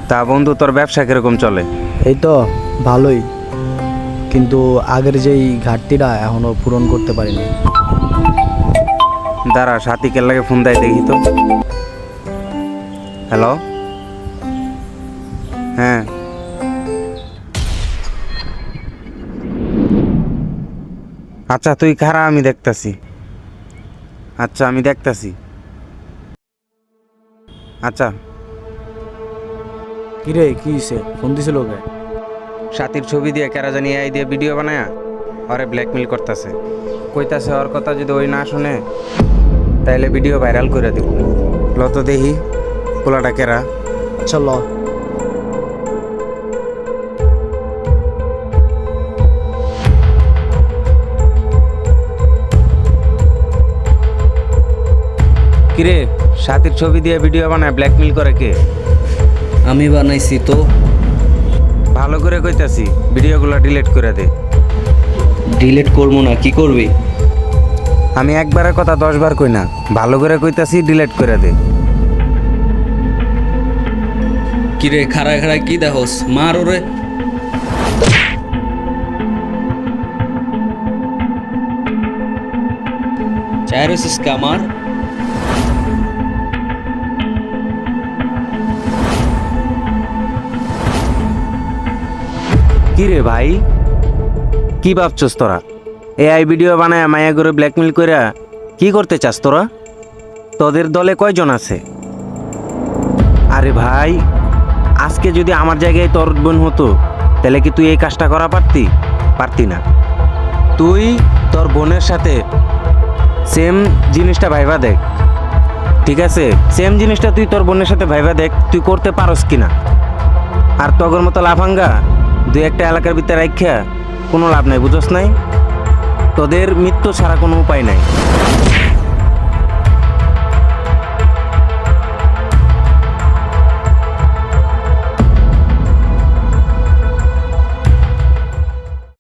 তা বন্ধু, তোর ব্যবসা কিরকম চলে? এই তো ভালোই, কিন্তু আগের যেই ঘাটতিটা এখনো পূরণ করতে পারিনি। দাঁড়া, সাথীকে লাগে ফোন দেয় দেখি তো। হ্যালো, হ্যাঁ আচ্ছা তুই খারা, আমি দেখতাছি। আচ্ছা আমি দেখতাছি। আচ্ছা। কিরে কি হইছে, ফোন দিছিল ওকে? সাথীর ছবি দিয়ে কেরা জানি AI দিয়ে ভিডিও বানায়া ওরে ব্ল্যাকমেল করতেছে। কইতাছে ওর কথা যদি ওই না শুনে তাইলে ভিডিও ভাইরাল করে দিব। লত দেখি পোলাটা কেরা। চলো। কিরে, সাথীর ছবি দিয়ে ভিডিও বানায় ব্ল্যাকমেল করে কে? আমি বানাইছি তো। ভালো করে কইতাছি, ভিডিওগুলো ডিলিট করে দে। ডিলিট করবো না, কি করবি? আমি একবারের কথা 10 বার কই না, ভালো করে কইতাছি, ডিলিট করে দে। কিরে খাড়া খাড়া কি দেখোস, মার ওরে। চায় রয়েছিস কামার? কিরে ভাই, কি ভাবছস তোরা? AI ভিডিও বানায় মায়া করে ব্ল্যাকমেল কইরা কি করতে চাস তোরা? তোদের দলে কয়জন আছে? আরে ভাই, আজকে যদি আমার জায়গায় তোর বোন হতো তাহলে কি তুই এই কাজটা করা পারতি না। তুই তোর বোনের সাথে সেম জিনিসটা ভাইবা দেখ, ঠিক আছে? সেম জিনিসটা তুই তোর বোনের সাথে ভাইবা দেখ, তুই করতে পারস কিনা। আর তগর মতো লাফাঙ্গা দুই একটা এলাকার ভিতরে রাখা কোনো লাভ নাই, বুঝস নাই? তোদের মৃত্যু ছাড়া কোনো উপায় নাই।